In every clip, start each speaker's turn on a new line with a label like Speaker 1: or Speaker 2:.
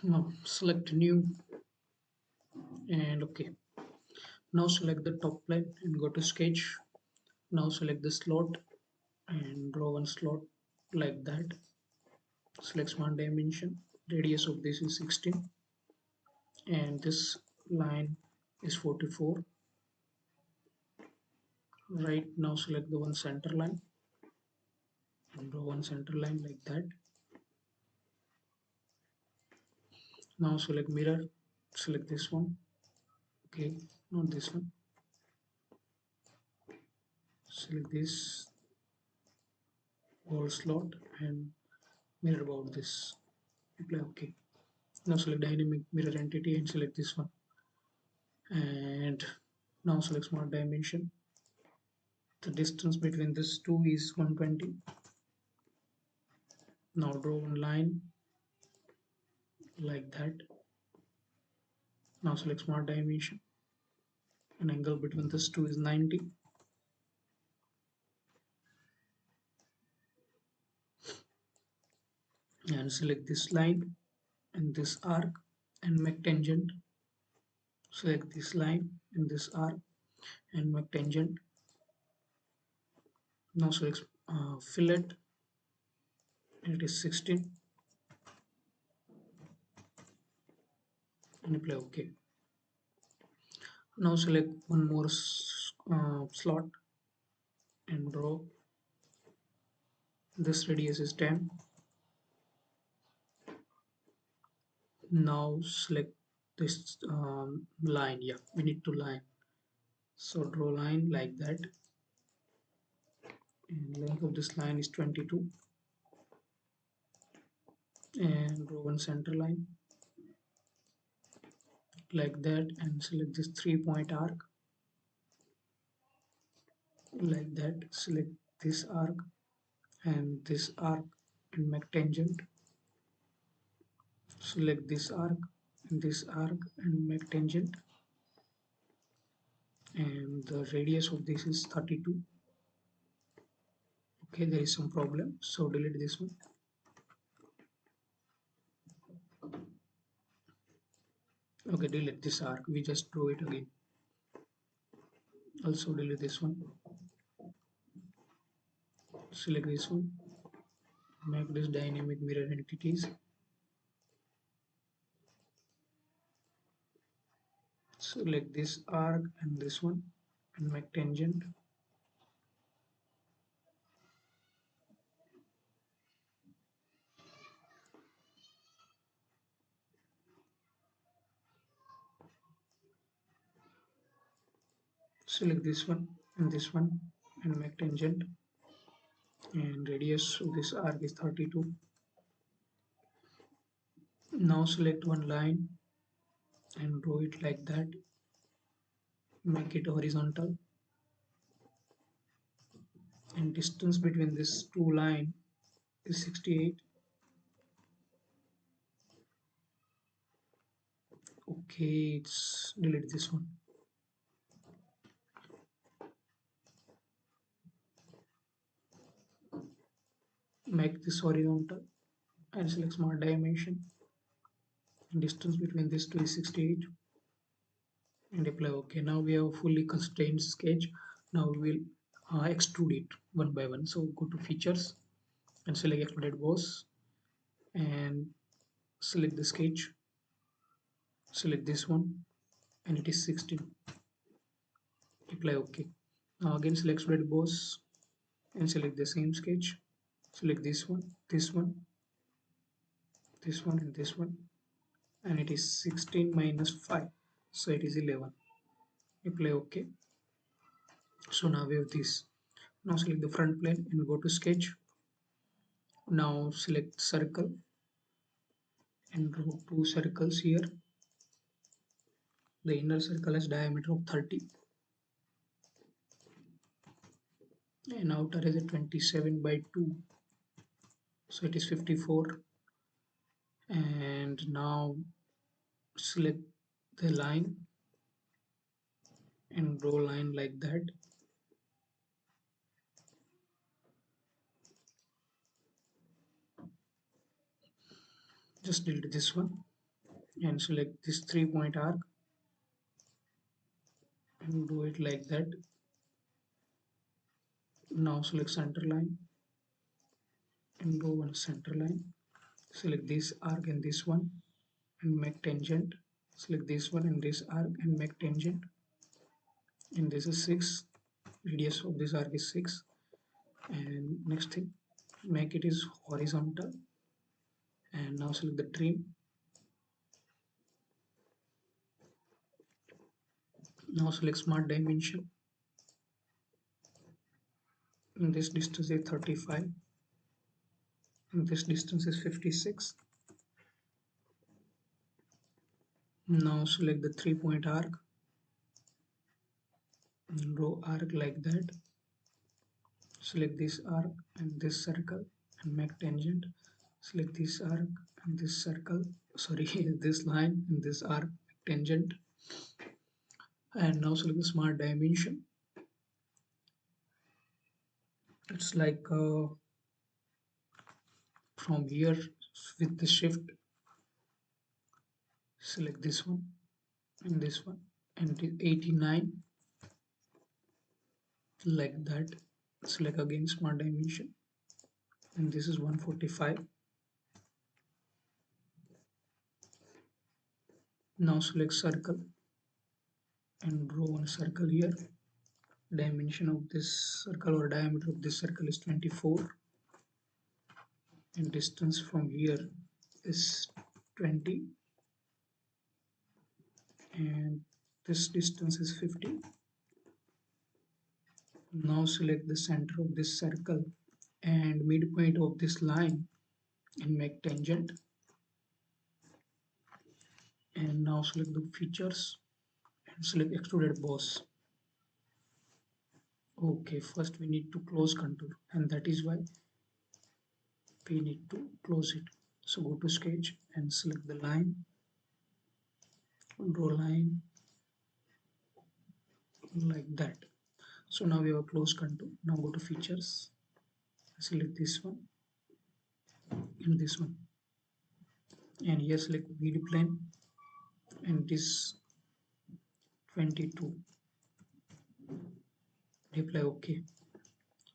Speaker 1: Now select new and okay. Now select the top plane and go to sketch. Now select the slot and draw one slot like that. Select smart dimension. Radius of this is 16 and this line is 44. Right, now select the one center line and draw one center line like that. Now select mirror, select this one. Okay, not this one. Select this wall slot and mirror about this. Apply OK. Now select dynamic mirror entity and select this one. And now select smart dimension. The distance between these two is 120. Now draw one line like that. Now select smart dimension. An angle between these two is 90. And select this line and this arc and make tangent. Select this line and this arc and make tangent. Now select fillet, it is 16 and apply OK. Now select one more slot and draw. This radius is 10. Now select this line. Yeah, we need to line. So draw line like that. And length of this line is 22. And draw one center line like that and select this 3-point arc like that. Select this arc and this arc and make tangent. Select this arc and make tangent, and the radius of this is 32. Okay, there is some problem, so delete this one. Okay, delete this arc, we just draw it again. Also delete this one. Select this one, make this dynamic mirror entities. Select this arc and this one and make tangent. Select this one and make tangent, and radius of this arc is 32. Now select one line and draw it like that, make it horizontal, and distance between these two lines is 68. Okay, it's delete this one. Make this horizontal and select smart dimension, and distance between these two is 68 and apply OK. Now we have a fully constrained sketch. Now we will extrude it one by one. So go to features and select extruded boss and select the sketch. Select this one and it is 16. Apply OK. Now again select extruded boss and select the same sketch. Select this one, this one, this one, and this one, and it is 16 minus 5, so it is 11. Apply OK. So now we have this. Now select the front plane and go to sketch. Now select circle and draw two circles here. The inner circle has diameter of 30 and outer is a 27 by 2, so it is 54. And now select the line and draw line like that. Just delete this one and select this 3-point arc and do it like that. Now select center line and draw one center line. Select this arc and this one and make tangent. Select this one and this arc and make tangent. And this is 6. Radius of this arc is 6. And next thing, make it is horizontal. And now select the trim. Now select smart dimension. And this distance is 35. And this distance is 56. Now select the 3-point arc and draw arc like that. Select this arc and this circle and make tangent. Select this arc and this circle, sorry, this line and this arc, make tangent. And now select the smart dimension. It's like from here with the shift, select this one and 89 like that. Select again smart dimension and this is 145. Now select circle and draw one circle here. Dimension of this circle or diameter of this circle is 24 and distance from here is 20 and this distance is 50. Now select the center of this circle and midpoint of this line and make tangent. And now select the features and select extruded boss. Okay, first we need to close contour and that is why we need to close it. So go to sketch and select the line, draw line like that. So now we have a closed contour. Now go to features, select this one and this one, and here select VD plane and this 22. Apply OK.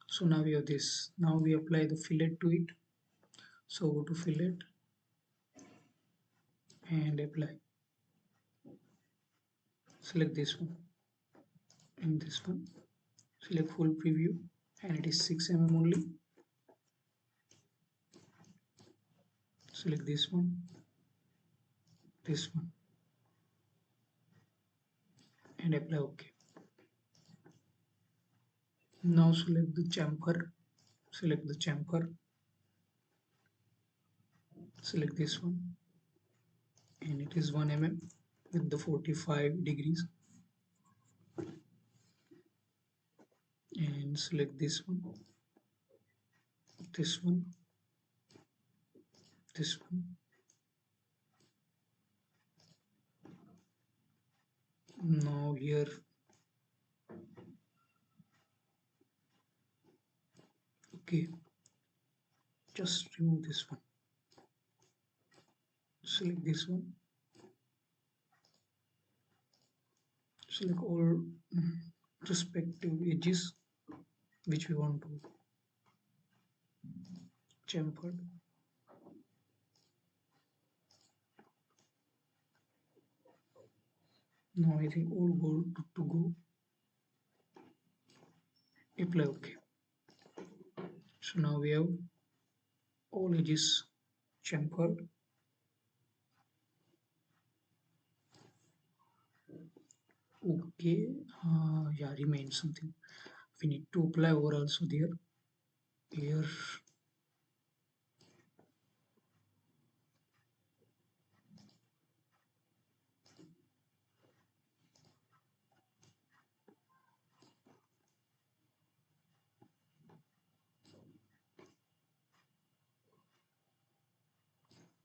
Speaker 1: So now we have this. Now we apply the fillet to it. So go to fillet and apply. Select this one and this one. Select full preview and it is 6 mm only. Select this one, and apply OK. Now select the chamfer. Select the chamfer. Select this one and it is 1 mm with the 45 degrees. And select this one, this one, this one. Now here okay, just remove this one. Select this one. Select all respective edges which we want to chamfer. Now I think all good to go. Apply OK. So now we have all edges chamfered. Okay, yeah, remains something. We need to apply over also there. Here.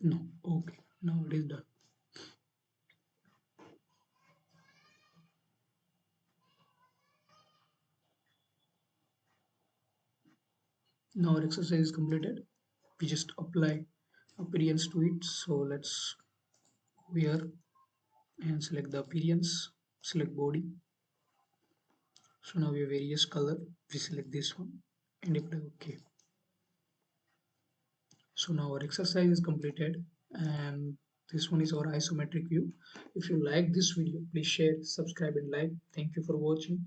Speaker 1: No, okay, now it is done. Now our exercise is completed. We just apply appearance to it. So let's here and select the appearance, select body. So now we have various color. We select this one and apply OK. So now our exercise is completed, and this one is our isometric view. If you like this video, please share, subscribe and like. Thank you for watching.